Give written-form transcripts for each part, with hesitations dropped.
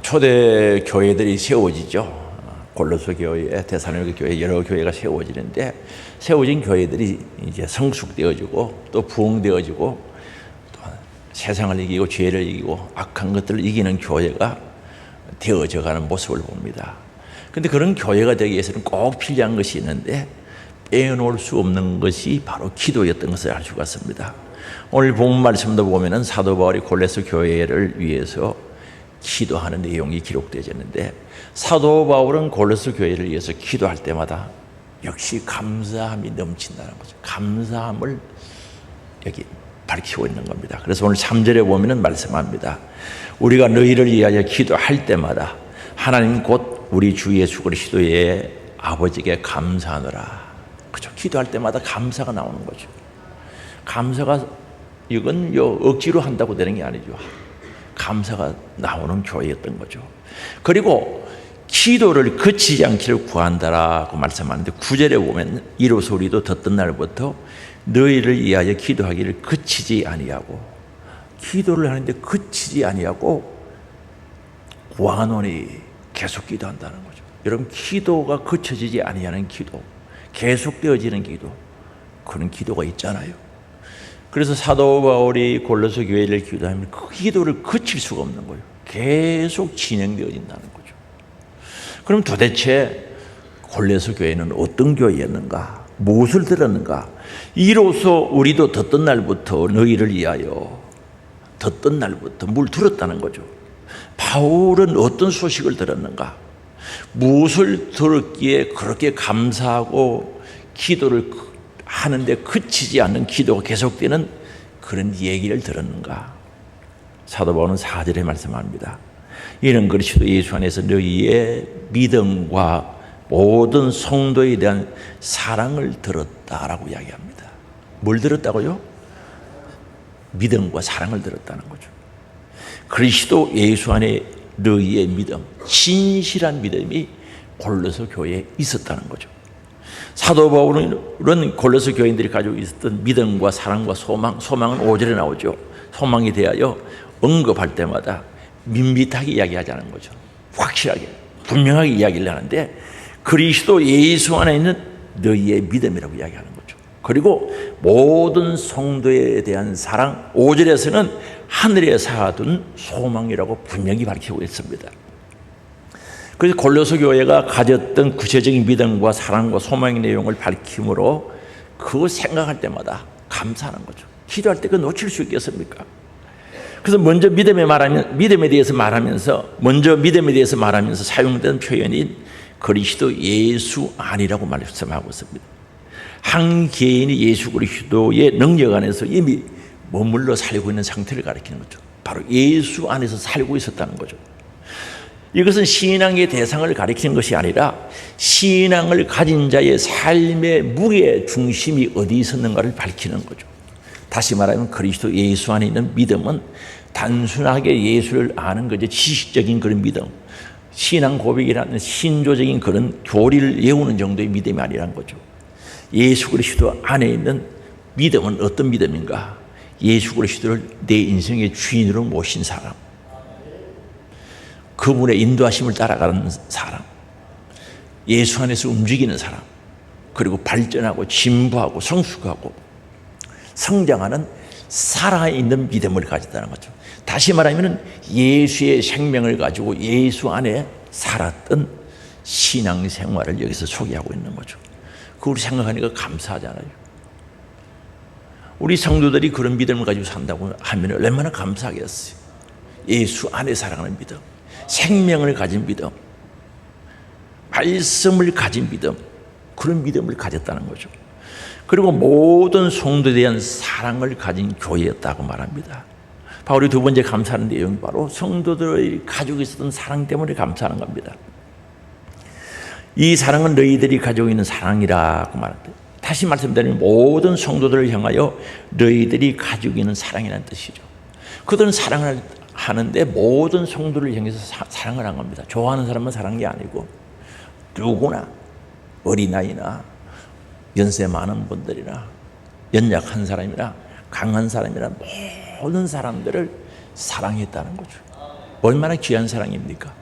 초대 교회들이 세워지죠. 골로새 교회, 데살로니가 교회, 여러 교회가 세워지는데 세워진 교회들이 이제 성숙되어지고 또 부흥되어지고 또 세상을 이기고 죄를 이기고 악한 것들을 이기는 교회가 되어져가는 모습을 봅니다. 그런데 그런 교회가 되기 위해서는 꼭 필요한 것이 있는데 빼놓을 수 없는 것이 바로 기도였던 것을 알 수가 있습니다. 오늘 본문 말씀도 보면은 사도 바울이 골로새 교회를 위해서 기도하는 내용이 기록되어 있는데 사도 바울은 골로새 교회를 위해서 기도할 때마다 역시 감사함이 넘친다는 거죠. 감사함을 여기 밝히고 있는 겁니다. 그래서 오늘 3절에 보면은 말씀합니다. 우리가 너희를 위하여 기도할 때마다 하나님 곧 우리 주 예수 그리스도의 아버지께 감사하노라. 그죠? 기도할 때마다 감사가 나오는 거죠. 감사가 이건 억지로 한다고 되는 게 아니죠. 감사가 나오는 교회였던 거죠. 그리고 기도를 그치지 않기를 구한다라고 말씀하는데 9절에 보면 이로써 우리도 듣던 날부터 너희를 위하여 기도하기를 그치지 아니하고, 기도를 하는데 그치지 아니하고 구하노니 계속 기도한다는 거죠. 여러분, 기도가 그쳐지지 아니하는 기도, 계속되어지는 기도, 그런 기도가 있잖아요. 그래서 사도 바울이 골로새 교회를 기도하면 그 기도를 그칠 수가 없는 거예요. 계속 진행되어진다는 거죠. 그럼 도대체 골로새 교회는 어떤 교회였는가? 무엇을 들었는가? 이로써 우리도 듣던 날부터 너희를 위하여, 듣던 날부터 뭘 들었다는 거죠. 바울은 어떤 소식을 들었는가? 무엇을 들었기에 그렇게 감사하고 기도를 하는데 그치지 않는 기도가 계속되는 그런 얘기를 들었는가? 사도 바울은 4절에 말씀합니다. 이는 그리스도 예수 안에서 너희의 믿음과 모든 성도에 대한 사랑을 들었다라고 이야기합니다. 뭘 들었다고요? 믿음과 사랑을 들었다는 거죠. 그리스도 예수 안에 너희의 믿음, 진실한 믿음이 골로새 교회에 있었다는 거죠. 사도 바울은 골로새 교인들이 가지고 있었던 믿음과 사랑과 소망, 소망은 5절에 나오죠. 소망에 대하여 언급할 때마다 밋밋하게 이야기하자는 거죠. 확실하게, 분명하게 이야기를 하는데 그리스도 예수 안에 있는 너희의 믿음이라고 이야기하는 거죠. 그리고 모든 성도에 대한 사랑, 5절에서는 하늘에 쌓아둔 소망이라고 분명히 밝히고 있습니다. 그래서 골로새 교회가 가졌던 구체적인 믿음과 사랑과 소망의 내용을 밝힘으로 그거 생각할 때마다 감사하는 거죠. 기도할 때 그거 놓칠 수 있겠습니까? 그래서 먼저 믿음에 대해서 말하면서 사용된 표현이 그리스도 예수 안이라고 말씀하고 있습니다. 한 개인이 예수 그리스도의 능력 안에서 이미 머물러 살고 있는 상태를 가리키는 거죠. 바로 예수 안에서 살고 있었다는 거죠. 이것은 신앙의 대상을 가리키는 것이 아니라 신앙을 가진 자의 삶의 무게 중심이 어디 있었는가를 밝히는 거죠. 다시 말하면 그리스도 예수 안에 있는 믿음은 단순하게 예수를 아는 거죠. 지식적인 그런 믿음, 신앙 고백이라는 신조적인 그런 교리를 외우는 정도의 믿음이 아니란 거죠. 예수 그리스도 안에 있는 믿음은 어떤 믿음인가? 예수 그리스도를 내 인생의 주인으로 모신 사람, 그분의 인도하심을 따라가는 사람, 예수 안에서 움직이는 사람, 그리고 발전하고 진보하고 성숙하고 성장하는 살아있는 믿음을 가졌다는 거죠. 다시 말하면 예수의 생명을 가지고 예수 안에 살았던 신앙생활을 여기서 소개하고 있는 거죠. 그걸 생각하니까 감사하잖아요. 우리 성도들이 그런 믿음을 가지고 산다고 하면 얼마나 감사하겠어요. 예수 안에 살아가는 믿음, 생명을 가진 믿음, 말씀을 가진 믿음, 그런 믿음을 가졌다는 거죠. 그리고 모든 성도에 대한 사랑을 가진 교회였다고 말합니다. 바울이 두 번째 감사하는 내용이 바로 성도들이 가지고 있었던 사랑 때문에 감사하는 겁니다. 이 사랑은 너희들이 가지고 있는 사랑이라고 말합니다. 다시 말씀드리면 모든 성도들을 향하여 너희들이 가지고 있는 사랑이라는 뜻이죠. 그들은 사랑을 하는데 모든 성도를 향해서 사랑을 한 겁니다. 좋아하는 사람만 사랑한 게 아니고 누구나, 어린아이나 연세 많은 분들이나 연약한 사람이나 강한 사람이나 모든 사람들을 사랑했다는 거죠. 얼마나 귀한 사랑입니까?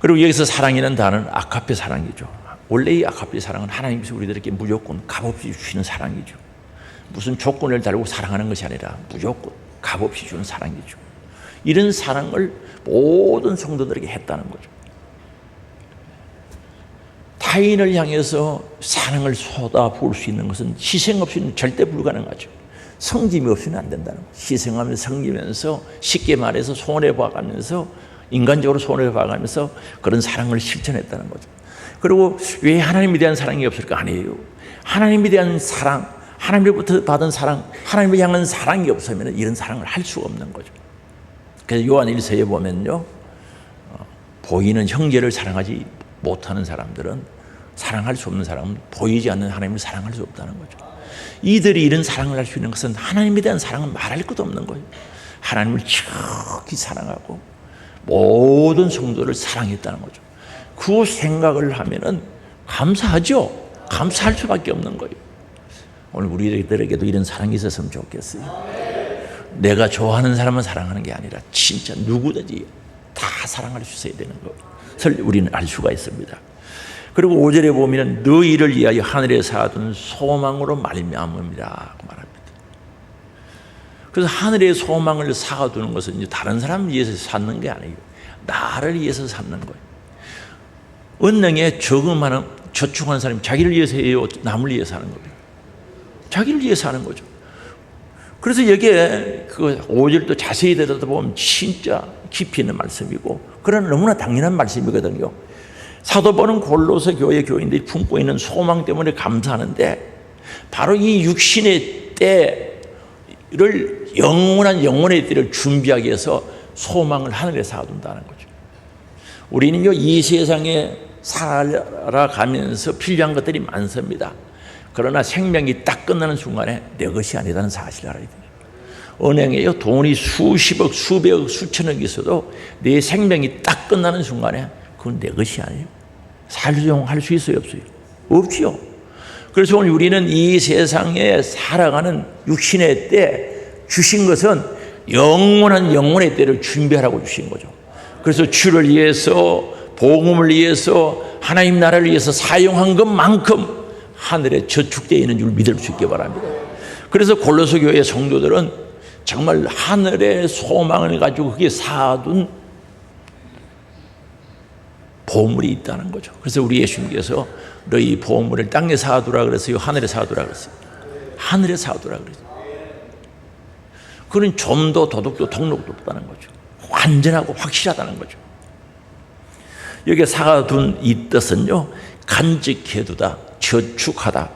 그리고 여기서 사랑이라는 단어는 아가페 사랑이죠. 원래 이 아가페 사랑은 하나님께서 우리들에게 무조건 값없이 주시는 사랑이죠. 무슨 조건을 달고 사랑하는 것이 아니라 무조건 값없이 주는 사랑이죠. 이런 사랑을 모든 성도들에게 했다는 거죠. 타인을 향해서 사랑을 쏟아부을 수 있는 것은 희생 없이는 절대 불가능하죠. 성짐이 없이는 안 된다는 거죠. 희생하면서 성기면서 쉽게 말해서 손해봐가면서 인간적으로 손해봐가면서 그런 사랑을 실천했다는 거죠. 그리고 왜 하나님에 대한 사랑이 없을까? 아니에요. 하나님에 대한 사랑, 하나님으로부터 받은 사랑, 하나님을 향한 사랑이 없으면 이런 사랑을 할 수가 없는 거죠. 그래서 요한 1서에 보면요, 보이는 형제를 사랑하지 못하는 사람들은, 사랑할 수 없는 사람은 보이지 않는 하나님을 사랑할 수 없다는 거죠. 이들이 이런 사랑을 할 수 있는 것은 하나님에 대한 사랑은 말할 것도 없는 거예요. 하나님을 지극히 사랑하고 모든 성도를 사랑했다는 거죠. 그 생각을 하면은 감사하죠. 감사할 수밖에 없는 거예요. 오늘 우리들에게도 이런 사랑이 있었으면 좋겠어요. 내가 좋아하는 사람만 사랑하는 게 아니라 진짜 누구든지 다 사랑할 수 있어야 되는 것을 우리는 알 수가 있습니다. 그리고 5절에 보면 너희를 위하여 하늘에 쌓아둔 소망으로 말미암음이라 말합니다. 그래서 하늘에 소망을 쌓아두는 것은 이제 다른 사람을 위해서 쌓는 게 아니에요. 나를 위해서 쌓는 거예요. 은행에 저금하는, 저축하는 사람이 자기를 위해서 해요? 남을 위해서 하는 거예요? 자기를 위해서 하는 거죠. 그래서 여기에 그 5절도 자세히 들여다보면 진짜 깊이 있는 말씀이고, 그러나 너무나 당연한 말씀이거든요. 사도 바울은 골로새 교회 교인들이 품고 있는 소망 때문에 감사하는데, 바로 이 육신의 때를, 영원한 영혼의 때를 준비하기 위해서 소망을 하늘에 쌓아둔다는 거죠. 우리는요, 이 세상에 살아가면서 필요한 것들이 많습니다. 그러나 생명이 딱 끝나는 순간에 내 것이 아니라는 사실을 알아야 돼요. 은행에요, 돈이 수십억, 수백억, 수천억이 있어도 내 생명이 딱 끝나는 순간에 그건 내 것이 아니에요. 사용할 수 있어요, 없어요? 없지요. 그래서 오늘 우리는 이 세상에 살아가는 육신의 때 주신 것은 영원한 영혼의 때를 준비하라고 주신 거죠. 그래서 주를 위해서, 복음을 위해서, 하나님 나라를 위해서 사용한 것만큼 하늘에 저축되어 있는 줄 믿을 수 있기 바랍니다. 그래서 골로새 교회 성도들은 정말 하늘의 소망을 가지고 그게 쌓아둔 보물이 있다는 거죠. 그래서 우리 예수님께서 너희 보물을 땅에 쌓아두라 그랬어요? 하늘에 쌓아두라 그랬어요? 하늘에 쌓아두라 그랬어요. 그건 좀도 도둑도 통로도 없다는 거죠. 완전하고 확실하다는 거죠. 여기에 쌓아둔 이 뜻은요, 간직해두다, 저축하다,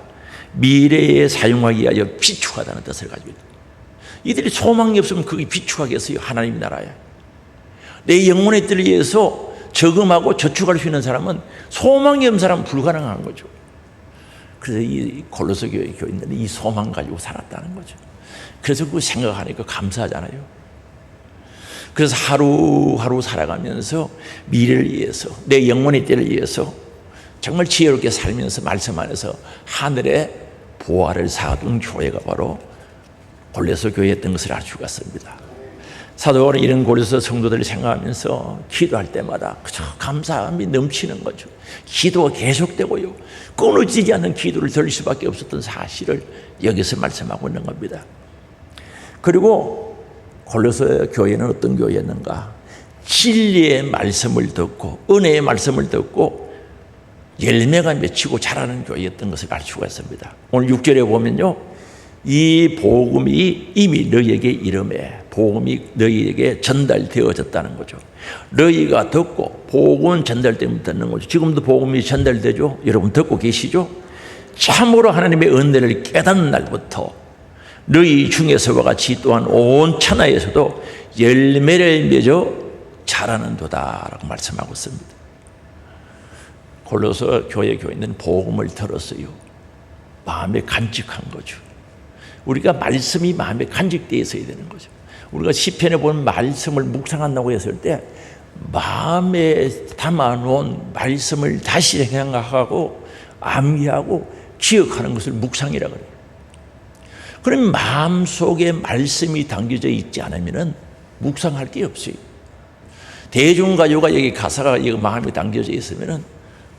미래에 사용하기 위하여 비축하다는 뜻을 가지고 있다. 이들이 소망이 없으면 그게 비축하겠어요? 하나님 나라에. 내 영혼의 뜻을 위해서 저금하고 저축할 수 있는 사람은, 소망이 없는 사람은 불가능한 거죠. 그래서 이 골로새 교회 교인들은 이 소망 가지고 살았다는 거죠. 그래서 그거 생각하니까 감사하잖아요. 그래서 하루하루 살아가면서 미래를 위해서, 내 영혼의 때를 위해서 정말 지혜롭게 살면서 말씀 안에서 하늘의 보화를 쌓아둔 교회가 바로 골로새 교회였던 것을 알 수가 있습니다. 사도 바울은 이런 골로새 성도들을 생각하면서 기도할 때마다 그저 감사함이 넘치는 거죠. 기도가 계속되고요, 끊어지지 않는 기도를 드릴 수밖에 없었던 사실을 여기서 말씀하고 있는 겁니다. 그리고 골로새 교회는 어떤 교회였는가? 진리의 말씀을 듣고 은혜의 말씀을 듣고 열매가 맺히고 자라는 교회였던 것을 알 수가 있습니다. 오늘 6절에 보면요, 이 복음이 이미 너희에게 이름에, 복음이 너희에게 전달되어졌다는 거죠. 너희가 듣고, 복음은 전달되면 듣는 거죠. 지금도 복음이 전달되죠. 여러분 듣고 계시죠? 참으로 하나님의 은혜를 깨닫는 날부터 너희 중에서와 같이 또한 온 천하에서도 열매를 맺어 자라는도다 라고 말씀하고 있습니다. 골로새 교회 교인은 복음을 들었어요. 마음에 간직한 거죠. 우리가 말씀이 마음에 간직되어 있어야 되는 거죠. 우리가 시편에 보면 말씀을 묵상한다고 했을 때 마음에 담아놓은 말씀을 다시 생각하고 암기하고 기억하는 것을 묵상이라고 해요. 그럼 마음속에 말씀이 담겨져 있지 않으면 묵상할 게 없어요. 대중가요가 여기 가사가 여기 마음에 담겨져 있으면은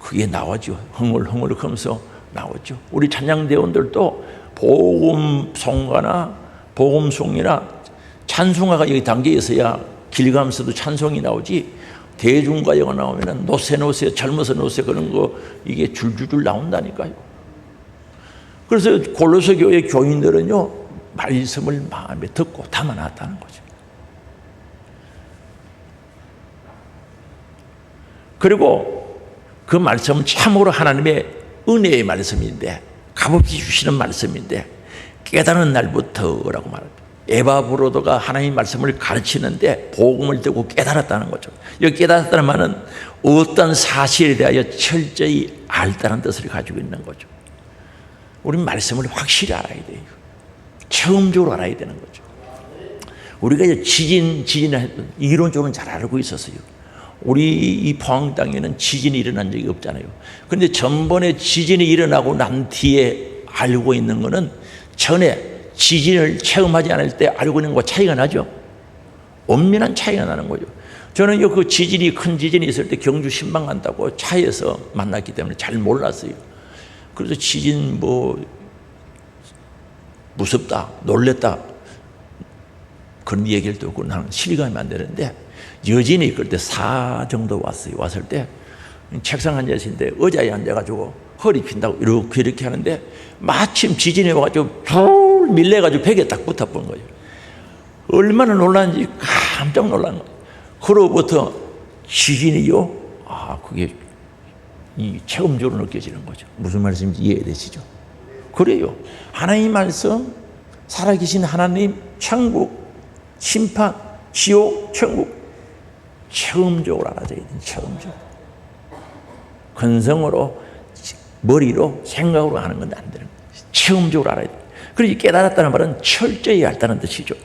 그게 나오죠. 흥얼흥얼 하면서 나오죠. 우리 찬양대원들도 복음송가나 복음송이나 찬송가가 여기 담겨 있어야 길 가면서도 찬송이 나오지. 대중가요가 나오면은 노세 젊어서 노세 그런 거 이게 줄줄줄 나온다니까요. 그래서 골로새 교회 교인들은요 말씀을 마음에 듣고 담아놨다는 거죠. 그리고 그 말씀은 참으로 하나님의 은혜의 말씀인데 값없이 주시는 말씀인데 깨달은 날부터라고 말합니다. 에바브로도가 하나님의 말씀을 가르치는데 복음을 듣고 깨달았다는 거죠. 여기 깨달았다는 말은 어떤 사실에 대하여 철저히 알다는 뜻을 가지고 있는 거죠. 우리는 말씀을 확실히 알아야 돼요. 체험적으로 알아야 되는 거죠. 우리가 지진을 이론적으로는 잘 알고 있었어요. 우리 이 포항 땅에는 지진이 일어난 적이 없잖아요. 그런데 전번에 지진이 일어나고 난 뒤에 알고 있는 거는 전에 지진을 체험하지 않을 때 알고 있는 것과 차이가 나죠. 엄밀한 차이가 나는 거죠. 저는 그 지진이 큰 지진이 있을 때 경주 신방 간다고 차에서 만났기 때문에 잘 몰랐어요. 그래서 지진 무섭다, 놀랬다 그런 얘기를 듣고 나는 실감이 안 되는데 여진이 그때 4 정도 왔어요. 왔을 때 책상 앉아있는데 의자에 앉아가지고 허리 핀다고 이렇게 하는데 마침 지진이 와가지고 불 밀려가지고 벽에 딱 붙어본 거예요. 얼마나 놀랐는지 깜짝 놀란 거예요. 그로부터 지진이요? 그게 이 체험적으로 느껴지는 거죠. 무슨 말씀인지 이해되시죠? 그래요. 하나님 말씀, 살아계신 하나님, 천국, 심판, 지옥, 천국 체험적으로 알아져야 돼요. 체험적으로. 근성으로 머리로 생각으로 하는 건 안 되는 거예요. 체험적으로 알아야 돼요. 그리고 깨달았다는 말은 철저히 알다는 뜻이죠.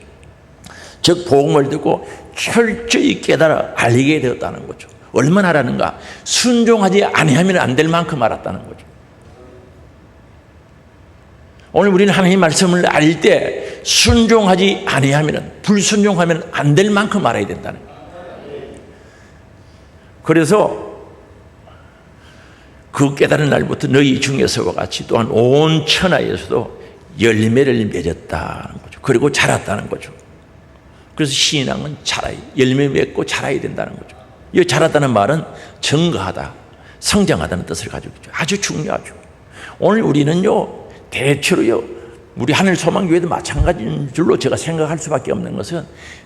즉 복음을 듣고 철저히 깨달아 알게 되었다는 거죠. 얼마나 알았는가? 순종하지 아니하면 안 될 만큼 알았다는 거죠. 오늘 우리는 하나님 말씀을 알 때 순종하지 아니하면 불순종하면 안 될 만큼 알아야 된다는 거예요. 그래서 그 깨달은 날부터 너희 중에서와 같이 또한 온 천하에서도 열매를 맺었다는 거죠. 그리고 자랐다는 거죠. 그래서 신앙은 자라야, 열매 맺고 자라야 된다는 거죠. 이 자랐다는 말은 증거하다, 성장하다는 뜻을 가지고 있죠. 아주 중요하죠. 오늘 우리는요, 대체로요, 우리 하늘소망교회도 마찬가지인 줄로 제가 생각할 수밖에 없는 것은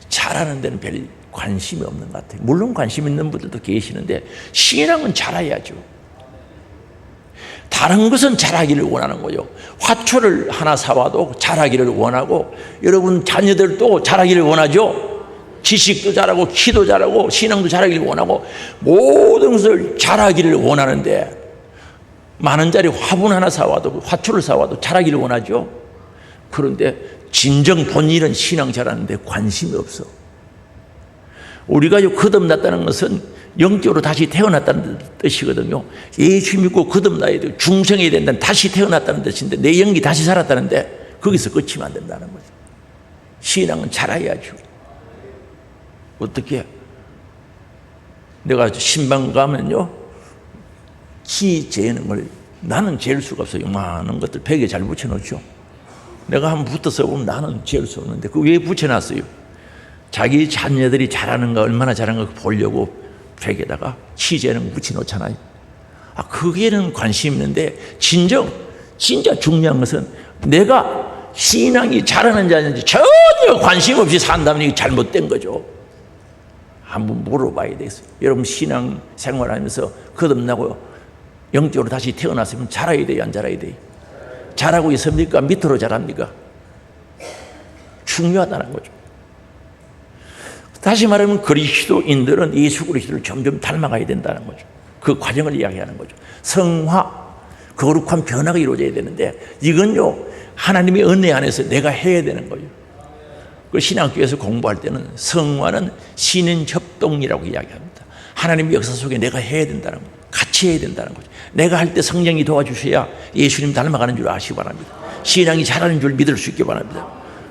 자라는 데는 별 관심이 없는 것 같아요. 물론 관심 있는 분들도 계시는데 신앙은 자라야죠. 다른 것은 자라기를 원하는 거죠. 화초를 하나 사와도 자라기를 원하고 여러분 자녀들도 자라기를 원하죠. 지식도 자라고 키도 자라고 신앙도 자라기를 원하고 모든 것을 자라기를 원하는데 만원짜리 화분 하나 사와도 화초를 사와도 자라기를 원하죠. 그런데 진정 본일은 신앙 자라는데 관심이 없어. 우리가 거듭났다는 것은 영적으로 다시 태어났다는 뜻이거든요. 예수 믿고 거듭나야 돼요. 중생이 된다는 다시 태어났다는 뜻인데 내 영이 다시 살았다는데 거기서 끝이면 안 된다는 거죠. 신앙은 자라야죠. 어떻게? 내가 신방 가면요, 키 재는 걸 나는 잴 수가 없어요. 많은 것들 벽에 잘 붙여놓죠. 내가 한번 붙어서 보면 나는 잴 수 없는데 그 왜 붙여놨어요? 자기 자녀들이 잘하는 거 얼마나 잘하는 거 보려고 벽에다가 키 재는 거 붙여놓잖아요. 그게는 관심 있는데 진짜 중요한 것은 내가 신앙이 자라는지 아닌지 전혀 관심 없이 산다면 이게 잘못된 거죠. 한번 물어봐야 되겠어요. 여러분 신앙 생활하면서 거듭나고 영적으로 다시 태어났으면 자라야 돼요, 안 자라야 돼요? 자라고 있습니까? 밑으로 자랍니까? 중요하다는 거죠. 다시 말하면 그리스도인들은 예수 그리스도를 점점 닮아가야 된다는 거죠. 그 과정을 이야기하는 거죠. 성화, 거룩한 변화가 이루어져야 되는데 이건요, 하나님의 은혜 안에서 내가 해야 되는 거예요. 그 신학교에서 공부할 때는 성화는 신인 협동이라고 이야기합니다. 하나님의 역사 속에 내가 해야 된다는 거예요. 같이 해야 된다는 거죠. 내가 할 때 성령이 도와주셔야 예수님 닮아가는 줄 아시기 바랍니다. 신앙이 자라는 줄 믿을 수 있기 바랍니다.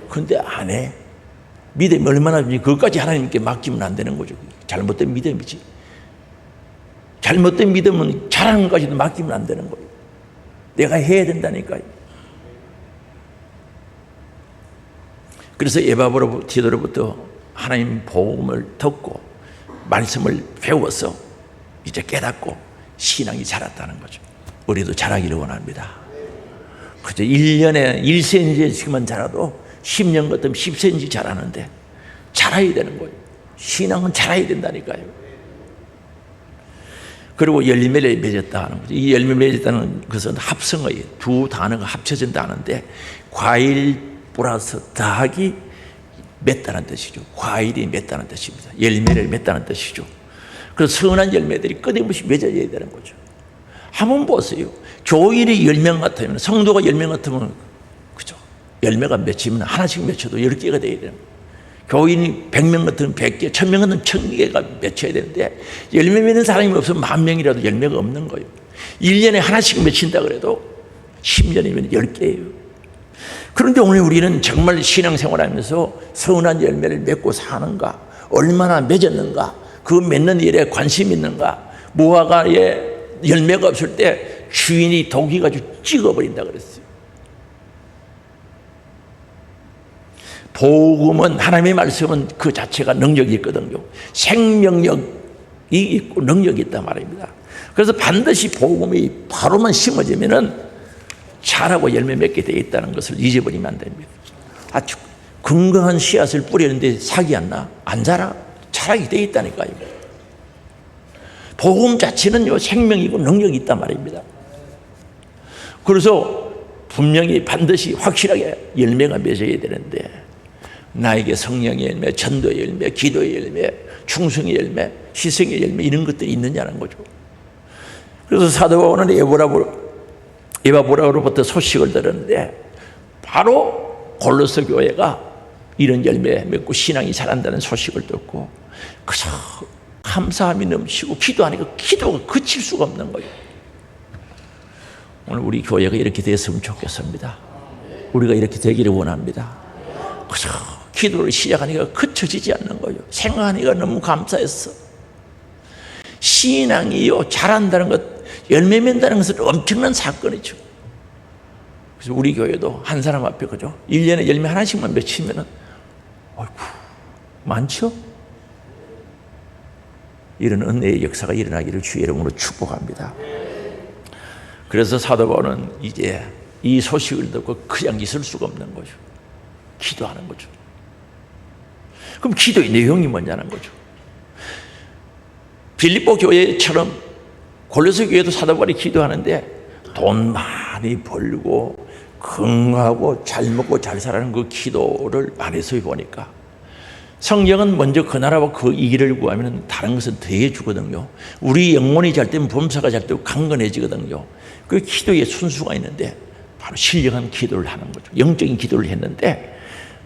그런데 안 해. 믿음이 얼마나 중요한지 그것까지 하나님께 맡기면 안 되는 거죠. 잘못된 믿음이지. 잘못된 믿음은 잘하는 것까지도 맡기면 안 되는 거예요. 내가 해야 된다니까요. 그래서 디도로부터 하나님 복음을 듣고 말씀을 배워서 이제 깨닫고 신앙이 자랐다는 거죠. 우리도 자라기를 원합니다. 그죠? 1년에 1cm씩만 자라도 10년 같으면 10cm 자라는데 자라야 되는 거예요. 신앙은 자라야 된다니까요. 그리고 열매를 맺었다 하는 거죠. 이 열매 맺었다는 것은 합성어예요. 두 단어가 합쳐진다 하는데 과일 플러스 더하기 맺다는 뜻이죠. 과일이 맺다는 뜻입니다. 열매를 맺다는 뜻이죠. 그래서 선한 열매들이 끊임없이 맺어져야 되는 거죠. 한번 보세요. 교인이 10명 같으면, 성도가 10명 같으면, 그죠? 열매가 맺히면 하나씩 맺혀도 10개가 돼야 되는 거예요. 교인이 100명 같으면 100개, 1000명 같으면 1000개가 맺혀야 되는데, 열매 맺는 사람이 없으면 10,000명이라도 열매가 없는 거예요. 1년에 하나씩 맺힌다 그래도 10년이면 10개예요. 그런데 오늘 우리는 정말 신앙생활 하면서 선한 열매를 맺고 사는가, 얼마나 맺었는가, 그 맺는 일에 관심 있는가, 무화과에 열매가 없을 때 주인이 독이 가지고 찍어버린다 그랬어요. 복음은, 하나님의 말씀은 그 자체가 능력이 있거든요. 생명력이 있고 능력이 있단 말입니다. 그래서 반드시 복음이 바로만 심어지면은 자라고 열매 맺게 되어 있다는 것을 잊어버리면 안 됩니다. 아주 건강한 씨앗을 뿌리는데 사기 안 나? 안 자라? 자라게 되어 있다니까요. 복음 자체는요, 생명이고 능력이 있단 말입니다. 그래서 분명히 반드시 확실하게 열매가 맺어야 되는데, 나에게 성령의 열매, 전도의 열매, 기도의 열매, 충성의 열매, 희생의 열매, 이런 것들이 있느냐는 거죠. 그래서 사도 바울은 에바브라로부터 소식을 들었는데 바로 골로새 교회가 이런 열매 맺고 신앙이 자란다는 소식을 듣고 그저 감사함이 넘치고 기도하니까 기도가 그칠 수가 없는 거예요. 오늘 우리 교회가 이렇게 됐으면 좋겠습니다. 우리가 이렇게 되기를 원합니다. 그저 기도를 시작하니까 그쳐지지 않는 거예요. 생각하니까 너무 감사했어. 신앙이요, 자란다는 것, 열매 맺는다는 것은 엄청난 사건이죠. 그래서 우리 교회도 한 사람 앞에, 그죠? 1년에 열매 하나씩만 맺히면은, 어이구, 많죠? 이런 은혜의 역사가 일어나기를 주의 이름으로 축복합니다. 그래서 사도 바울은 이제 이 소식을 듣고 그냥 있을 수가 없는 거죠. 기도하는 거죠. 그럼 기도의 내용이 뭐냐는 거죠. 빌립보 교회처럼 골로새 교회도 사도 바울이 기도하는데 돈 많이 벌고 건강하고 잘 먹고 잘 살아는 그 기도를 안에서 보니까 성경은 먼저 그 나라와 그 일을 구하면 다른 것은 더해 주거든요. 우리 영혼이 잘 되면 범사가 잘 되고 강건해지거든요. 그 기도의 순수가 있는데 바로 신령한 기도를 하는 거죠. 영적인 기도를 했는데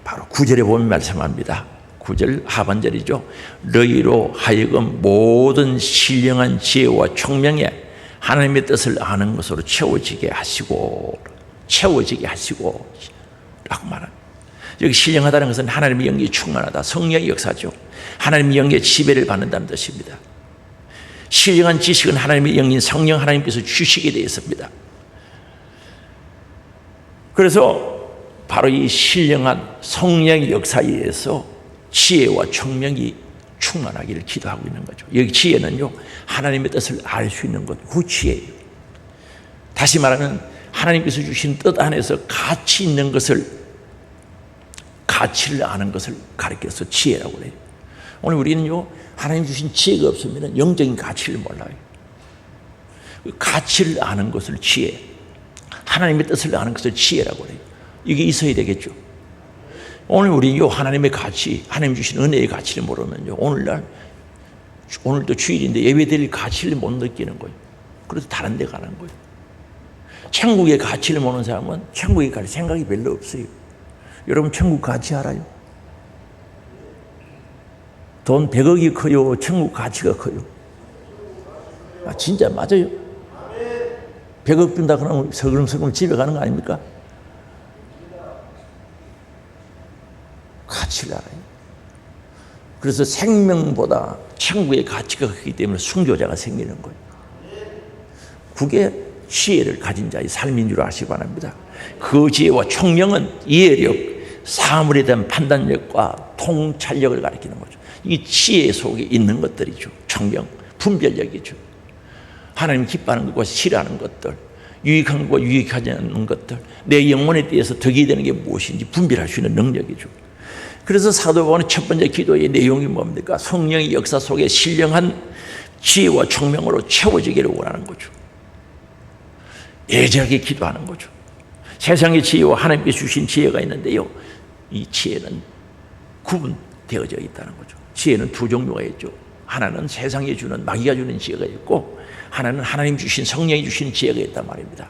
바로 9절에 보면 말씀합니다. 9절 하반절이죠. 너희로 하여금 모든 신령한 지혜와 총명에 하나님의 뜻을 아는 것으로 채워지게 하시고 라고 말합니다. 여기 신령하다는 것은 하나님의 영이 충만하다, 성령의 역사죠. 하나님의 영의 지배를 받는다는 뜻입니다. 신령한 지식은 하나님의 영인 성령 하나님께서 주시게 되어 있습니다. 그래서 바로 이 신령한 성령의 역사에 의해서 지혜와 총명이 충만하기를 기도하고 있는 거죠. 여기 지혜는요, 하나님의 뜻을 알 수 있는 것, 그 지혜예요. 다시 말하면 하나님께서 주신 뜻 안에서 가치 있는 것을, 가치를 아는 것을 가리켜서 지혜라고 해요. 오늘 우리는요, 하나님 주신 지혜가 없으면 영적인 가치를 몰라요. 가치를 아는 것을 지혜, 하나님의 뜻을 아는 것을 지혜라고 해요. 이게 있어야 되겠죠. 오늘 우리요, 하나님의 가치, 하나님 주신 은혜의 가치를 모르면요, 오늘도 주일인데 예배드릴 가치를 못 느끼는 거예요. 그래서 다른 데 가는 거예요. 천국의 가치를 모르는 사람은 천국의 가치 생각이 별로 없어요. 여러분, 천국 가치 알아요? 돈 100억이 커요? 천국 가치가 커요? 아, 진짜 맞아요. 100억 준다 그러면 서글럼서글 집에 가는 거 아닙니까? 가치를 알아요. 그래서 생명보다 천국의 가치가 크기 때문에 순교자가 생기는 거예요. 그게 지혜를 가진 자의 삶인 줄 아시기 바랍니다. 그 지혜와 총명은 이해력, 사물에 대한 판단력과 통찰력을 가리키는 거죠. 이 지혜 속에 있는 것들이죠. 총명, 분별력이죠. 하나님 기뻐하는 것과 싫어하는 것들, 유익한 것과 유익하지 않는 것들, 내 영혼에 대해서 덕이 되는 게 무엇인지 분별할 수 있는 능력이죠. 그래서 사도 바울은 첫 번째 기도의 내용이 뭡니까? 성령의 역사 속에 신령한 지혜와 총명으로 채워지기를 원하는 거죠. 애절하게 기도하는 거죠. 세상의 지혜와 하나님께 주신 지혜가 있는데요, 이 지혜는 구분되어져 있다는 거죠. 지혜는 두 종류가 있죠. 하나는 세상에 주는, 마귀가 주는 지혜가 있고, 하나는 하나님 주신, 성령이 주신 지혜가 있단 말입니다.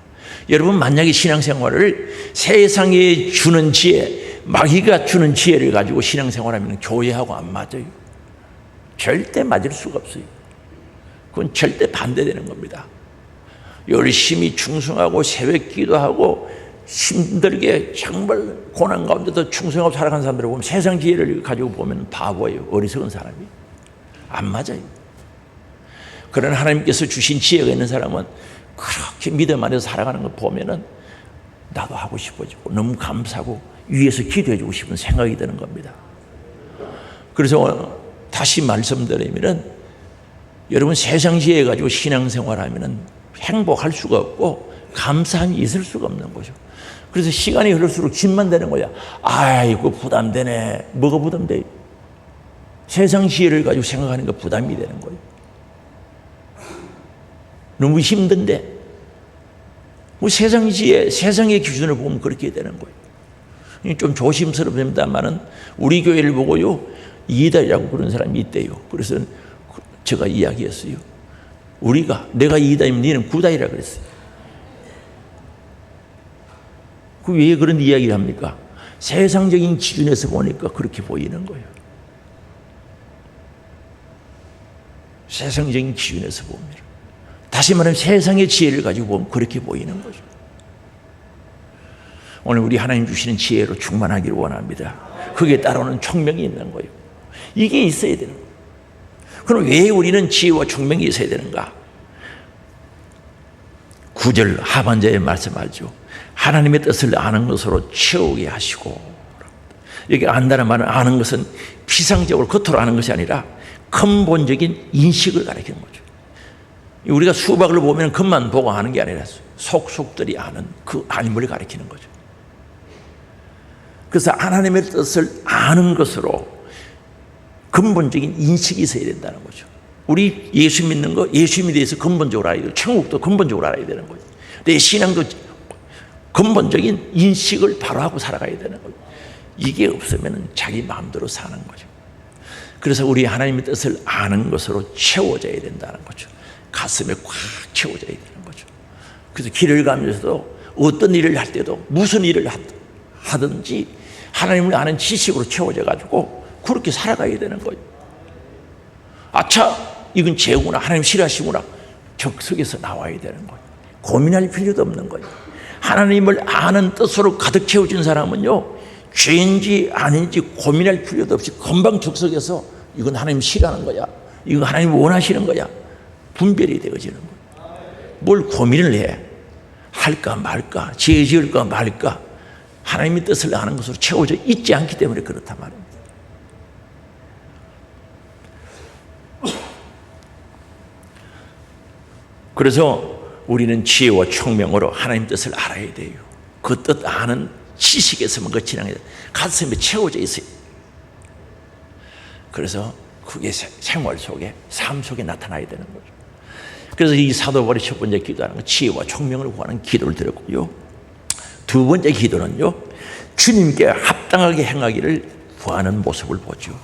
여러분, 만약에 신앙생활을 세상에 주는 지혜, 마귀가 주는 지혜를 가지고 신앙생활하면 교회하고 안 맞아요. 절대 맞을 수가 없어요. 그건 절대 반대되는 겁니다. 열심히 충성하고 새벽 기도하고 힘들게 정말 고난 가운데도 충성하고 살아가는 사람들을 보면, 세상 지혜를 가지고 보면 바보예요. 어리석은 사람이. 안 맞아요. 그러나 하나님께서 주신 지혜가 있는 사람은 그렇게 믿음 안에서 살아가는 걸 보면은 나도 하고 싶어지고 너무 감사하고 위에서 기도해 주고 싶은 생각이 드는 겁니다. 그래서 다시 말씀드리면은, 여러분, 세상 지혜 가지고 신앙생활하면은 행복할 수가 없고 감사함이 있을 수가 없는 거죠. 그래서 시간이 흐를수록 짐만 되는 거야. 아이고, 부담되네. 뭐가 부담돼? 세상 지혜를 가지고 생각하는 거 부담이 되는 거예요. 너무 힘든데, 뭐 세상 지혜, 세상의 기준을 보면 그렇게 되는 거예요. 좀 조심스럽습니다만은 우리 교회를 보고요, 이달이라고 그런 사람이 있대요. 그래서 제가 이야기했어요. 내가 이달이면 너는 구달이라 그랬어요. 그 왜 그런 이야기를 합니까? 세상적인 기준에서 보니까 그렇게 보이는 거예요. 세상적인 기준에서 보면, 다시 말하면 세상의 지혜를 가지고 보면 그렇게 보이는 거죠. 오늘 우리 하나님 주시는 지혜로 충만하기를 원합니다. 그게 따르는 총명이 있는 거예요. 이게 있어야 되는 거예요. 그럼 왜 우리는 지혜와 총명이 있어야 되는가? 9절 하반절에 말씀하죠. 하나님의 뜻을 아는 것으로 채우게 하시고. 여기 안다는 말은, 아는 것은 피상적으로 겉으로 아는 것이 아니라 근본적인 인식을 가리키는 거죠. 우리가 수박을 보면 겉만 보고 아는 게 아니라 속속들이 아는 그 알물을 가리키는 거죠. 그래서 하나님의 뜻을 아는 것으로 근본적인 인식이 있어야 된다는 거죠. 우리 예수 믿는 거, 예수님에 대해서 근본적으로 알아야 되고, 천국도 근본적으로 알아야 되는 거죠. 내 신앙도 근본적인 인식을 바로 하고 살아가야 되는 거죠. 이게 없으면 자기 마음대로 사는 거죠. 그래서 우리 하나님의 뜻을 아는 것으로 채워져야 된다는 거죠. 가슴에 꽉 채워져야 되는 거죠. 그래서 길을 가면서도 어떤 일을 할 때도 무슨 일을 하든지 하나님을 아는 지식으로 채워져 가지고 그렇게 살아가야 되는 거예요. 아차, 이건 죄구나, 하나님 싫어하시구나, 적석에서 나와야 되는 거예요. 고민할 필요도 없는 거예요. 하나님을 아는 뜻으로 가득 채워진 사람은요, 죄인지 아닌지 고민할 필요도 없이 금방 적석에서 이건 하나님 싫어하는 거야, 이건 하나님 원하시는 거야, 분별이 되어지는 거예요. 뭘 고민을 해? 할까 말까, 죄 지을까 말까, 하나님의 뜻을 아는 것으로 채워져 있지 않기 때문에 그렇단 말입니다. 그래서 우리는 지혜와 총명으로 하나님 뜻을 알아야 돼요. 그 뜻 아는 지식에서만 그 지나게 가슴에 채워져 있어요. 그래서 그게 생활 속에, 삶 속에 나타나야 되는 거죠. 그래서 이 사도 바울이 첫 번째 기도하는 건 지혜와 총명을 구하는 기도를 드렸고요. 두 번째 기도는요, 주님께 합당하게 행하기를 구하는 모습을 보죠.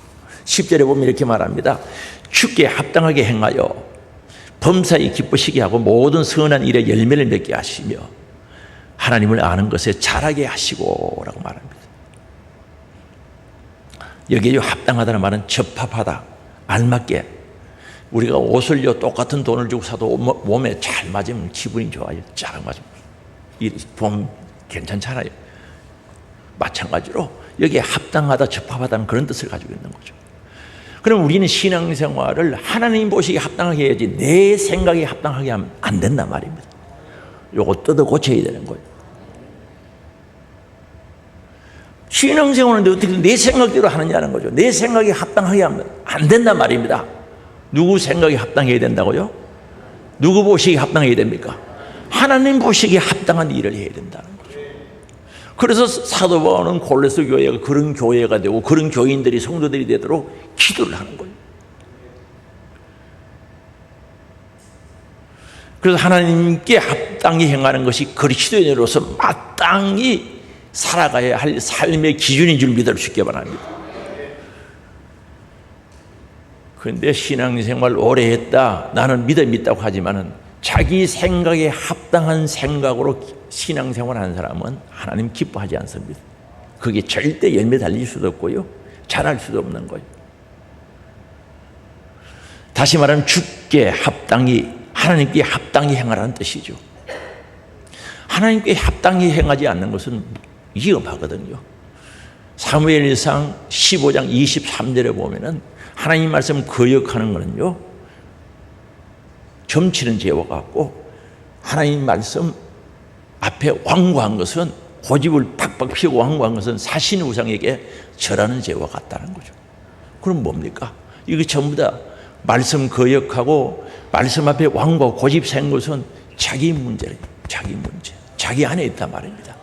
10절에 보면 이렇게 말합니다. 주께 합당하게 행하여 범사에 기쁘시게 하고 모든 선한 일에 열매를 맺게 하시며 하나님을 아는 것에 자라게 하시고 라고 말합니다. 여기에 합당하다는 말은 적합하다, 알맞게. 우리가 옷을요 똑같은 돈을 주고 사도 몸에 잘 맞으면 기분이 좋아요. 잘 맞으면 보면 괜찮잖아요. 마찬가지로 여기에 합당하다, 적합하다는 그런 뜻을 가지고 있는 거죠. 그럼 우리는 신앙생활을 하나님 보시기에 합당하게 해야지 내 생각에 합당하게 하면 안 된단 말입니다. 요거 뜯어 고쳐야 되는 거예요. 신앙생활은 어떻게 내 생각대로 하느냐는 거죠. 내 생각에 합당하게 하면 안 된단 말입니다. 누구 생각에 합당해야 된다고요? 누구 보시기에 합당해야 됩니까? 하나님 보시기에 합당한 일을 해야 된다는 거죠. 그래서 사도 바울은 골로새 교회가 그런 교회가 되고 그런 교인들이 성도들이 되도록 기도를 하는 거예요. 그래서 하나님께 합당히 행하는 것이 그리스도인으로서 마땅히 살아가야 할 삶의 기준인 줄 믿을 수 있게 바랍니다. 그런데 신앙생활 오래 했다, 나는 믿음이 있다고 하지만은 자기 생각에 합당한 생각으로 신앙생활하는 사람은 하나님 기뻐하지 않습니다. 그게 절대 열매 달릴 수도 없고요, 잘할 수도 없는 거예요. 다시 말하면 주께 합당히, 하나님께 합당히 행하라는 뜻이죠. 하나님께 합당히 행하지 않는 것은 위험하거든요. 사무엘상 15장 23절에 보면은 하나님 말씀 거역하는 거는요, 점치는 죄와 같고, 하나님 말씀 앞에 완고한 것은, 고집을 팍팍 피우고 완고한 것은 사신 우상에게 절하는 죄와 같다는 거죠. 그럼 뭡니까? 이거 전부 다 말씀 거역하고 말씀 앞에 완고하고 고집 세운 것은 자기 문제래요. 자기 문제, 자기 안에 있단 말입니다.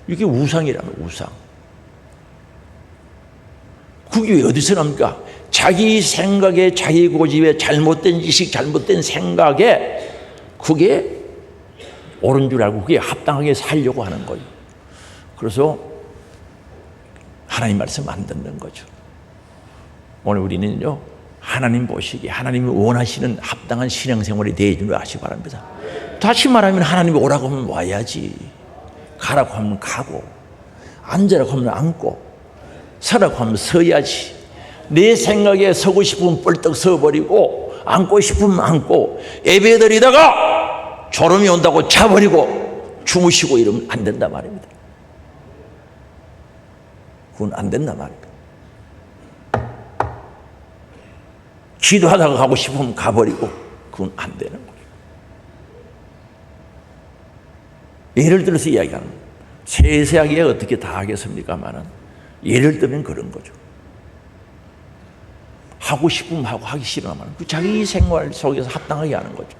이게 우상이라면 우상. 그게 왜 어디서 납니까? 자기 생각에, 자기 고집에, 잘못된 지식, 잘못된 생각에 그게 옳은 줄 알고 그게 합당하게 살려고 하는 거예요. 그래서 하나님 말씀 안 듣는 거죠. 오늘 우리는요, 하나님 보시기에 하나님이 원하시는 합당한 신앙생활이 되어야 줄 아시기 바랍니다. 다시 말하면 하나님이 오라고 하면 와야지, 가라고 하면 가고, 앉으라고 하면 앉고, 서라고 하면 서야지. 내 생각에 서고 싶으면 뻘떡 서버리고, 앉고 싶으면 앉고, 예배드리다가 졸음이 온다고 자버리고 주무시고 이러면 안 된단 말입니다. 그건 안 된단 말입니다. 기도하다가 가고 싶으면 가버리고, 그건 안 되는 거죠. 예를 들어서 이야기하는 거예요. 세세하게 어떻게 다 하겠습니까만은 예를 들면 그런 거죠. 하고 싶으면 하고 하기 싫으면 그 자기 생활 속에서 합당하게 하는 거죠.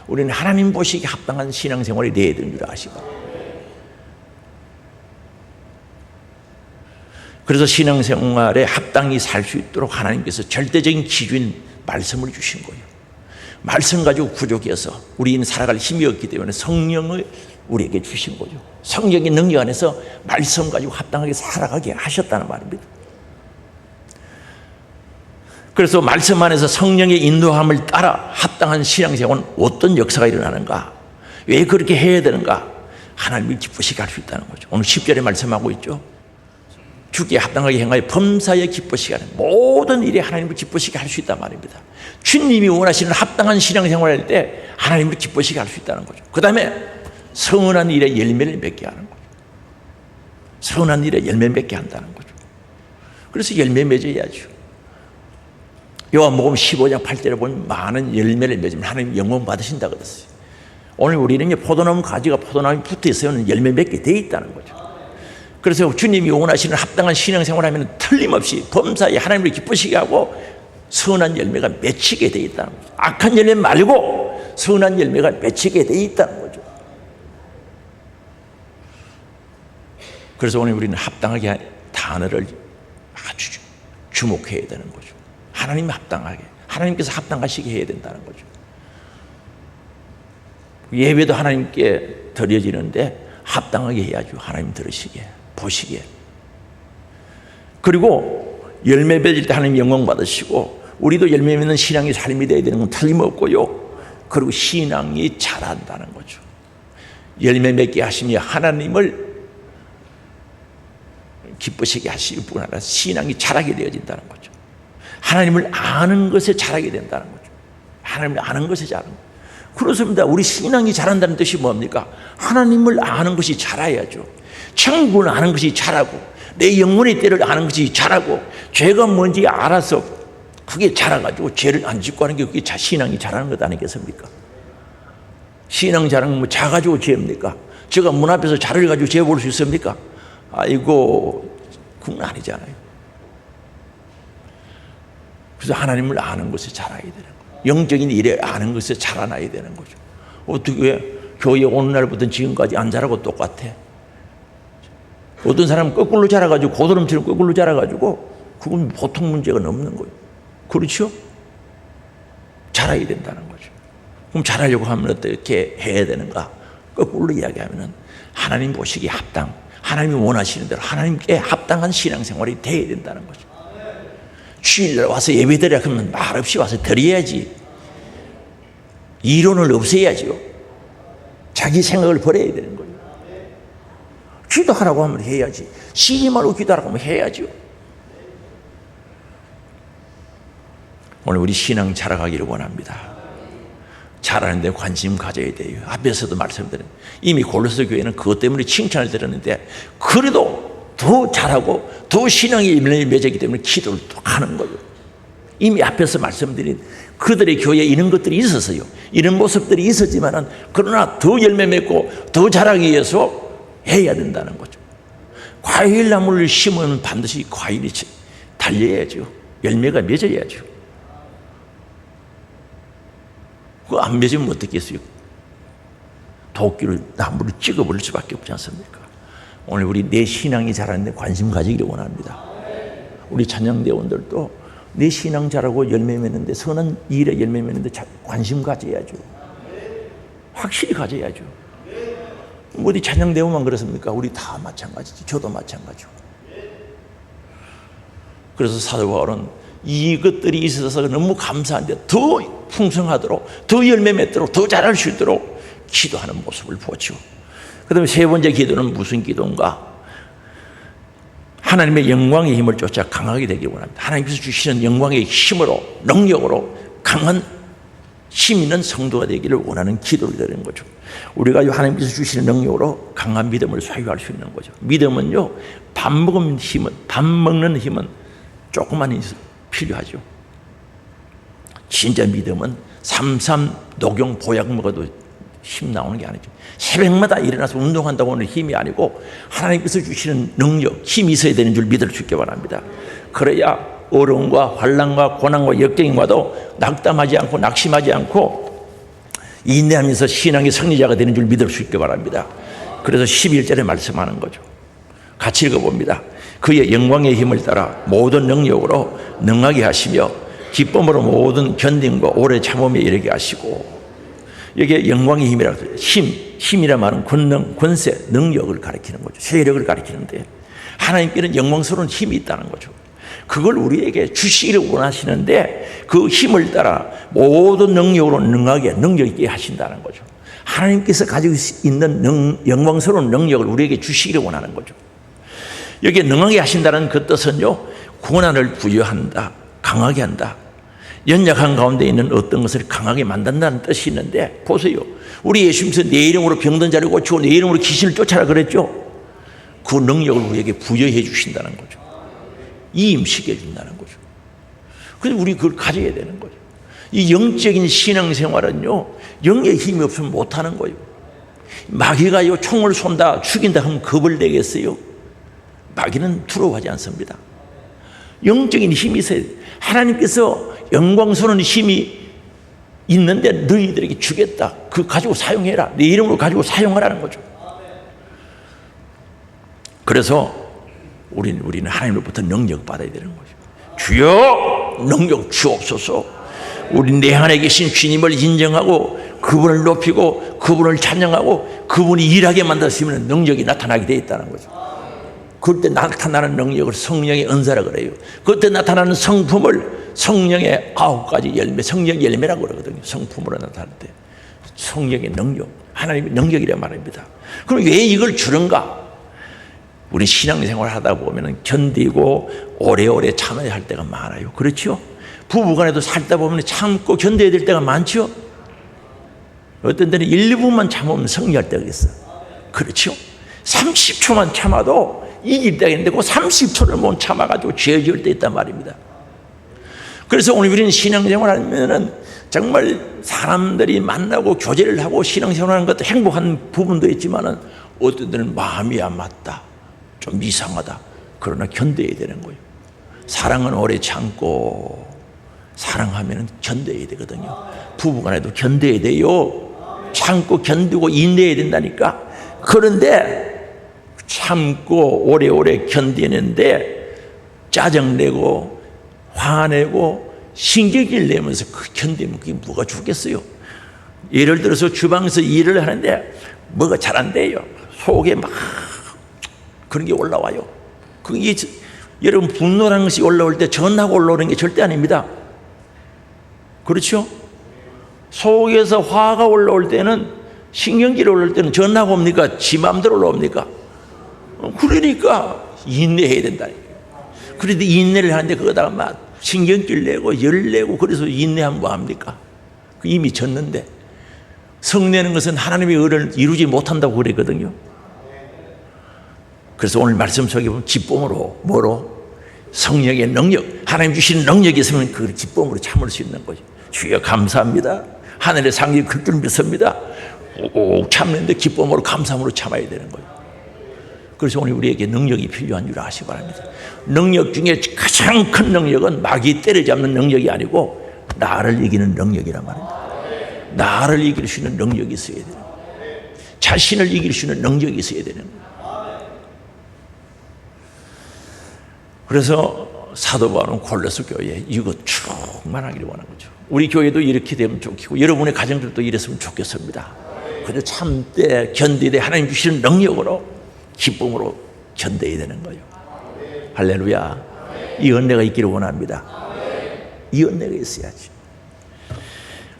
우리는 하나님 보시기에 합당한 신앙생활이 되어야 되는 줄 아시고, 그래서 신앙생활에 합당히 살 수 있도록 하나님께서 절대적인 기준 말씀을 주신 거예요. 말씀 가지고 부족해서 우리는 살아갈 힘이 없기 때문에 성령을 우리에게 주신 거죠. 성령의 능력 안에서 말씀 가지고 합당하게 살아가게 하셨다는 말입니다. 그래서 말씀 안에서 성령의 인도함을 따라 합당한 신앙생활은 어떤 역사가 일어나는가, 왜 그렇게 해야 되는가, 하나님을 기쁘시게 할 수 있다는 거죠. 오늘 10절에 말씀하고 있죠. 주께 합당하게 행하여 범사에 기쁘시게 하는 모든 일에 하나님을 기쁘시게 할 수 있단 말입니다. 주님이 원하시는 합당한 신앙생활을 할 때 하나님을 기쁘시게 할 수 있다는 거죠. 그 다음에 선한 일에 열매를 맺게 하는 거죠. 선한 일에 열매 맺게 한다는 거죠. 그래서 열매 맺어야죠. 요한복음 15장 8절에 보면 많은 열매를 맺으면 하나님 영광 받으신다 그랬어요. 오늘 우리는 포도나무 가지가 포도나무에 붙어 있으면 열매 맺게 돼 있다는 거죠. 그래서 주님이 원하시는 합당한 신앙생활을 하면 틀림없이 범사에 하나님을 기쁘시게 하고 선한 열매가 맺히게 돼 있다는 거죠. 악한 열매 말고 선한 열매가 맺히게 돼 있다는 거죠. 그래서 오늘 우리는 합당하게 단어를 아주 주목해야 되는 거죠. 하나님 합당하게, 하나님께서 합당하시게 해야 된다는 거죠. 예배도 하나님께 드려지는데 합당하게 해야죠. 하나님 들으시게, 보시게. 그리고 열매 맺을 때 하나님 영광 받으시고, 우리도 열매 맺는 신앙의 삶이 되어야 되는 건 틀림없고요. 그리고 신앙이 자란다는 거죠. 열매 맺게 하시며 하나님을 기쁘시게 하실 뿐 아니라 신앙이 자라게 되어진다는 거죠. 하나님을 아는 것에 자라게 된다는 거죠. 하나님을 아는 것에 자라는 거죠. 그렇습니다. 우리 신앙이 자란다는 뜻이 뭡니까? 하나님을 아는 것이 자라야죠. 천국을 아는 것이 자라고, 내 영혼의 때를 아는 것이 자라고, 죄가 뭔지 알아서 그게 자라가지고 죄를 안 짓고 하는 게 그게 신앙이 자라는 것 아니겠습니까? 신앙 자라는 건 뭐 자가지고 죄입니까? 제가 문 앞에서 자를 가지고 죄 볼 수 있습니까? 아이고, 그건 아니잖아요. 그래서 하나님을 아는 것에 자라야 되는 거예요. 영적인 일에 아는 것에 자라나야 되는 거죠. 어떻게 교회 오는 날부터 지금까지 안 자라고 똑같아? 어떤 사람은 거꾸로 자라가지고 고드름처럼 거꾸로 자라가지고 그건 보통 문제가 없는 거예요. 그렇죠? 자라야 된다는 거죠. 그럼 자라려고 하면 어떻게 해야 되는가? 거꾸로 이야기하면 하나님 보시기에 하나님이 원하시는 대로 하나님께 합당한 신앙생활이 돼야 된다는 거죠. 주일날 와서 예배드리라 그러면 말없이 와서 드려야지. 이론을 없애야죠. 자기 생각을 버려야 되는 거예요. 기도하라고 하면 해야지. 쉬지 말고 기도하라고 하면 해야죠. 오늘 우리 신앙 자라가기를 원합니다. 자라는 데 관심 가져야 돼요. 앞에서도 말씀드린 이미 골로새 교회는 그것 때문에 칭찬을 드렸는데 그래도 더 잘하고 더 신앙의 열매를 맺었기 때문에 기도를 또 하는 거예요. 이미 앞에서 말씀드린 그들의 교회에 이런 것들이 있었어요. 이런 모습들이 있었지만 그러나 더 열매 맺고 더 자라기 위해서 해야 된다는 거죠. 과일나무를 심으면 반드시 과일이 달려야죠. 열매가 맺어야죠. 그거 안 맺으면 어떻겠어요? 도끼를 나무를 찍어버릴 수밖에 없지 않습니까? 오늘 우리 내 신앙이 자라는데 관심 가지기를 원합니다. 우리 찬양대원들도 내 신앙 자라고 열매 맺는데 선한 일에 열매 맺는데 관심 가져야죠. 확실히 가져야죠. 어디 찬양대원만 그렇습니까? 우리 다 마찬가지지. 저도 마찬가지고. 그래서 사도 바울은 이것들이 있어서 너무 감사한데 더 풍성하도록 더 열매 맺도록 더 자랄 수 있도록 기도하는 모습을 보죠. 그 다음에 세 번째 기도는 무슨 기도인가? 하나님의 영광의 힘을 쫓아 강하게 되길 원합니다. 하나님께서 주시는 영광의 힘으로 능력으로 강한 힘 있는 성도가 되기를 원하는 기도를 드리는 거죠. 우리가 하나님께서 주시는 능력으로 강한 믿음을 소유할 수 있는 거죠. 믿음은요, 밥 먹는 힘은 조금만 필요하죠. 진짜 믿음은 삼삼 녹용 보약 먹어도 힘 나오는 게 아니죠. 새벽마다 일어나서 운동한다고 하는 힘이 아니고 하나님께서 주시는 능력, 힘이 있어야 되는 줄 믿을 수 있기 바랍니다. 그래야 어려움과 환난과 고난과 역경과도 낙담하지 않고 낙심하지 않고 인내하면서 신앙의 승리자가 되는 줄 믿을 수 있기 바랍니다. 그래서 11절에 말씀하는 거죠. 같이 읽어봅니다. 그의 영광의 힘을 따라 모든 능력으로 능하게 하시며 기쁨으로 모든 견딤과 오래 참음에 이르게 하시고. 여기에 영광의 힘이라고 해요. 힘이라 말은 권능, 권세, 능력을 가리키는 거죠. 세력을 가리키는데 하나님께는 영광스러운 힘이 있다는 거죠. 그걸 우리에게 주시기를 원하시는데 그 힘을 따라 모든 능력으로 능하게 능력 있게 하신다는 거죠. 하나님께서 가지고 있는 영광스러운 능력을 우리에게 주시기를 원하는 거죠. 여기에 능하게 하신다는 그 뜻은요, 고난을 부여한다, 강하게 한다. 연약한 가운데 있는 어떤 것을 강하게 만든다는 뜻이 있는데 보세요. 우리 예수님께서 내 이름으로 병든 자를 고치고 내 이름으로 귀신을 쫓아라 그랬죠. 그 능력을 우리에게 부여해 주신다는 거죠. 이임시켜 준다는 거죠. 그래서 우리 그걸 가져야 되는 거죠. 이 영적인 신앙생활은요, 영의 힘이 없으면 못하는 거예요. 마귀가요 총을 쏜다 죽인다 하면 겁을 내겠어요? 마귀는 두려워하지 않습니다. 영적인 힘이 있어야 돼요. 하나님께서 영광스러운 힘이 있는데 너희들에게 주겠다. 그거 가지고 사용해라. 내 이름으로 가지고 사용하라는 거죠. 그래서 우리는 하나님으로부터 능력 받아야 되는 거죠. 주여 능력 주옵소서. 우리 내 안에 계신 주님을 인정하고 그분을 높이고 그분을 찬양하고 그분이 일하게 만드시면 능력이 나타나게 되어 있다는 거죠. 그때 나타나는 능력을 성령의 은사라 그래요. 그때 나타나는 성품을 성령의 9가지 열매, 성령 열매라고 그러거든요. 성품으로 나타날 때 성령의 능력, 하나님의 능력이란 말입니다. 그럼 왜 이걸 주는가? 우리 신앙생활 하다 보면 견디고 오래오래 참아야 할 때가 많아요. 그렇죠? 부부간에도 살다 보면 참고 견뎌야 될 때가 많죠? 어떤 때는 1분만 참으면 승리할 때가 있어. 그렇죠? 30초만 참아도 이길 때가 있는데 그 30초를 못 참아가지고 죄 지을 때 있단 말입니다. 그래서 오늘 우리는 신앙생활 하면은 정말 사람들이 만나고 교제를 하고 신앙생활 하는 것도 행복한 부분도 있지만은 어떤 때는 마음이 안 맞다, 좀 이상하다. 그러나 견뎌야 되는 거예요. 사랑은 오래 참고 사랑하면 견뎌야 되거든요. 부부간에도 견뎌야 돼요. 참고 견디고 인내해야 된다니까. 그런데 참고 오래오래 견디는데 짜증내고 화내고 신경질 내면서 그 견디면 그게 뭐가 좋겠어요? 예를 들어서 주방에서 일을 하는데 뭐가 잘 안 돼요. 속에 막 그런 게 올라와요. 그게 여러분 분노라는 것이 올라올 때 전하고 올라오는 게 절대 아닙니다. 그렇죠? 속에서 화가 올라올 때는 신경질이 올라올 때는 전하고 옵니까? 지 마음대로 올라옵니까? 그러니까 인내해야 된다니까요. 그런데 인내를 하는데 그거다가 막 신경질 내고 열 내고 그래서 인내하면 뭐합니까? 이미 졌는데. 성내는 것은 하나님의 의를 이루지 못한다고 그랬거든요. 그래서 오늘 말씀 속에 보면 기쁨으로 뭐로? 성령의 능력, 하나님 주시는 능력이 있으면 그 기쁨으로 참을 수 있는 거죠. 주여 감사합니다. 하늘의 상이 클 줄 믿습니다. 꼭 참는데 기쁨으로 감사함으로 참아야 되는 거예요. 그래서 오늘 우리에게 능력이 필요한 줄 아시기 바랍니다. 능력 중에 가장 큰 능력은 마귀 때려잡는 능력이 아니고 나를 이기는 능력이란 말입니다. 나를 이길 수 있는 능력이 있어야 되는 거예요. 자신을 이길 수 있는 능력이 있어야 되는 거예요. 그래서 사도 바울은 골로새 교회에 이거 충만하기를 원하는 거죠. 우리 교회도 이렇게 되면 좋겠고 여러분의 가정들도 이랬으면 좋겠습니다. 그래서 참되 견디되 하나님 주시는 능력으로 기쁨으로 견뎌야 되는 거예요. 할렐루야. 이 은혜가 있기를 원합니다. 이 은혜가 있어야지.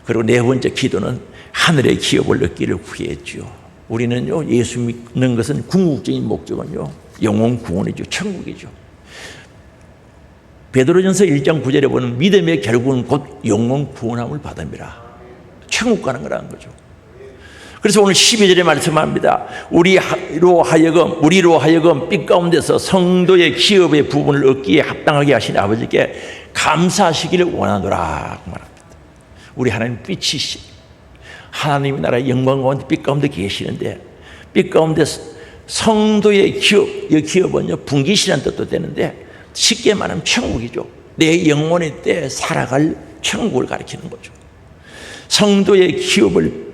그리고 네 번째 기도는 하늘의 기업을 얻기를 구했죠. 우리는요, 예수 믿는 것은 궁극적인 목적은요, 영혼 구원이죠. 천국이죠. 베드로전서 1장 9절에 보면 믿음의 결국은 곧 영혼 구원함을 받음이라. 천국 가는 거라는 거죠. 그래서 오늘 12절에 말씀합니다. 우리로 하여금 빛 가운데서 성도의 기업의 부분을 얻기에 합당하게 하신 아버지께 감사하시기를 원하노라 말합니다. 우리 하나님 빛이시 하나님의 나라의 영광 가운데 빛 가운데 계시는데 빛 가운데 성도의 기업, 이 기업은요 분깃이라는 뜻도 되는데 쉽게 말하면 천국이죠. 내 영혼의 때 살아갈 천국을 가리키는 거죠. 성도의 기업을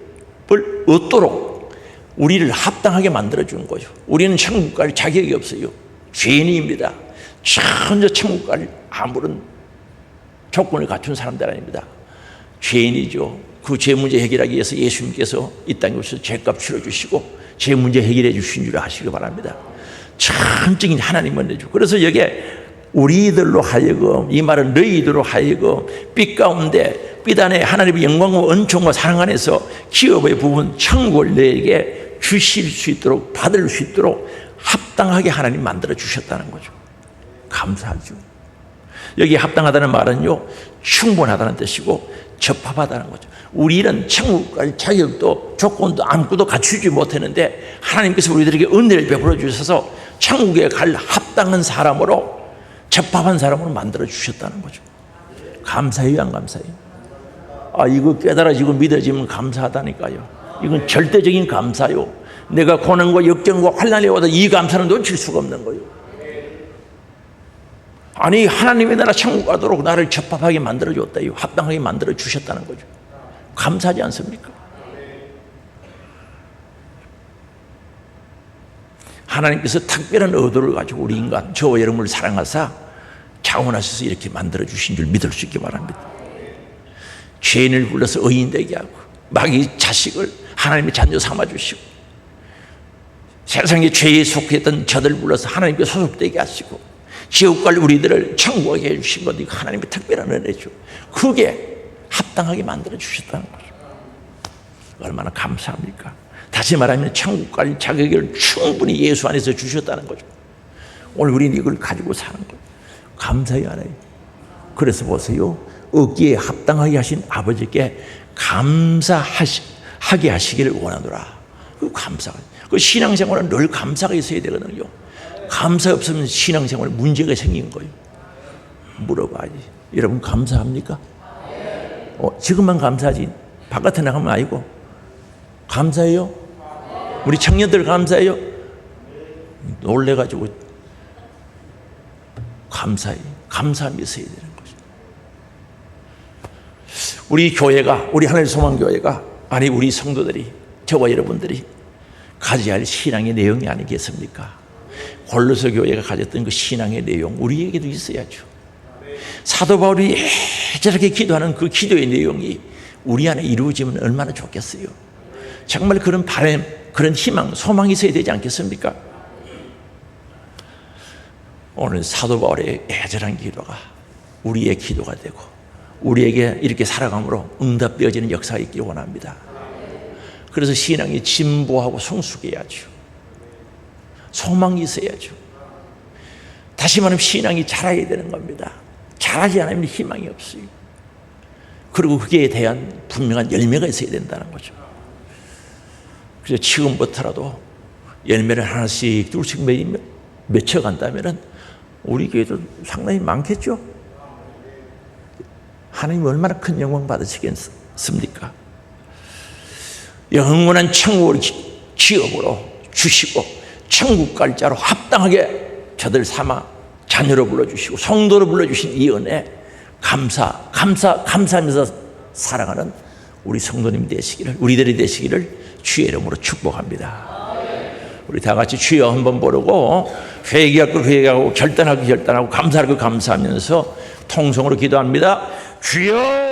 얻도록 우리를 합당하게 만들어주는 거죠. 우리는 천국 갈 자격이 없어요. 죄인입니다. 전혀 천국 갈 아무런 조건을 갖춘 사람들 아닙니다. 죄인이죠. 그 죄 문제 해결하기 위해서 예수님께서 이 땅에 오셔서 죄값 치러주시고 죄 문제 해결해 주신 줄 아시기 바랍니다. 전적인 하나님은 내주. 그래서 여기에 우리들로 하여금, 이 말은 너희들로 하여금 빛 가운데 빛 안에 하나님의 영광과 은총과 사랑 안에서 기업의 부분 천국을 너에게 주실 수 있도록 받을 수 있도록 합당하게 하나님 만들어 주셨다는 거죠. 감사하죠. 여기 합당하다는 말은요 충분하다는 뜻이고 적합하다는 거죠. 우리는 천국 갈 자격도 조건도 아무것도 갖추지 못했는데 하나님께서 우리들에게 은혜를 베풀어 주셔서 천국에 갈 합당한 사람으로 적합한 사람으로 만들어 주셨다는 거죠. 감사해요, 안 감사해요? 아, 이거 깨달아지고 믿어지면 감사하다니까요. 이건 절대적인 감사요. 내가 고난과 역경과 환난에 와도 이 감사는 놓칠 수가 없는 거예요. 아니, 하나님의 나라 천국 가도록 나를 적합하게 만들어 줬다요. 합당하게 만들어 주셨다는 거죠. 감사하지 않습니까? 하나님께서 특별한 의도를 가지고 우리 인간, 저와 여러분을 사랑하사 자원하셔서 이렇게 만들어 주신 줄 믿을 수 있기 바랍니다. 죄인을 불러서 의인 되게 하고 마귀 자식을 하나님의 자녀 삼아 주시고 세상에 죄에 속했던 저들 불러서 하나님께 소속되게 하시고 지옥 갈 우리들을 천국에 해주신 것, 이거 하나님의 특별한 은혜죠. 그게 합당하게 만들어 주셨다는 거죠. 얼마나 감사합니까? 다시 말하면 천국 갈 자격을 충분히 예수 안에서 주셨다는 거죠. 오늘 우리는 이걸 가지고 사는 거예요. 감사해야 알아요. 그래서 보세요. 얻기에 합당하게 하신 아버지께 감사하게 하시기를 원하노라. 그 감사가. 그 신앙생활은 늘 감사가 있어야 되거든요. 감사 없으면 신앙생활에 문제가 생긴 거예요. 물어봐야지. 여러분 감사합니까? 지금만 감사하지 바깥에 나가면 아니고 감사해요? 우리 청년들 감사해요? 놀래가지고 감사함이 있어야 되는 거죠. 우리 교회가, 우리 하늘 소망교회가, 아니 우리 성도들이, 저와 여러분들이 가져야 할 신앙의 내용이 아니겠습니까? 골로새 교회가 가졌던 그 신앙의 내용 우리에게도 있어야죠. 사도 바울이 저렇게 기도하는 그 기도의 내용이 우리 안에 이루어지면 얼마나 좋겠어요. 정말 그런 바람, 그런 희망, 소망이 있어야 되지 않겠습니까? 오늘 사도 바울의 애절한 기도가 우리의 기도가 되고 우리에게 이렇게 살아감으로 응답되어지는 역사가 있기를 원합니다. 그래서 신앙이 진보하고 성숙해야죠. 소망이 있어야죠. 다시 말하면 신앙이 자라야 되는 겁니다. 자라지 않으면 희망이 없어요. 그리고 그에 대한 분명한 열매가 있어야 된다는 거죠. 그래서 지금부터라도 열매를 하나씩 둘씩 맺혀간다면 우리 교회도 상당히 많겠죠. 하나님 얼마나 큰 영광 받으시겠습니까? 영원한 천국을 기업으로 주시고 천국 갈 자로 합당하게 저들 삼아 자녀로 불러주시고 성도로 불러주신 이 은혜 감사하면서 살아가는 우리 성도님 되시기를, 우리들이 되시기를 주의 이름으로 축복합니다. 우리 다 같이 주여 한번 부르고 회개할 거 회개하고 결단할 거 결단하고 감사할 거 감사하면서 통성으로 기도합니다. 주여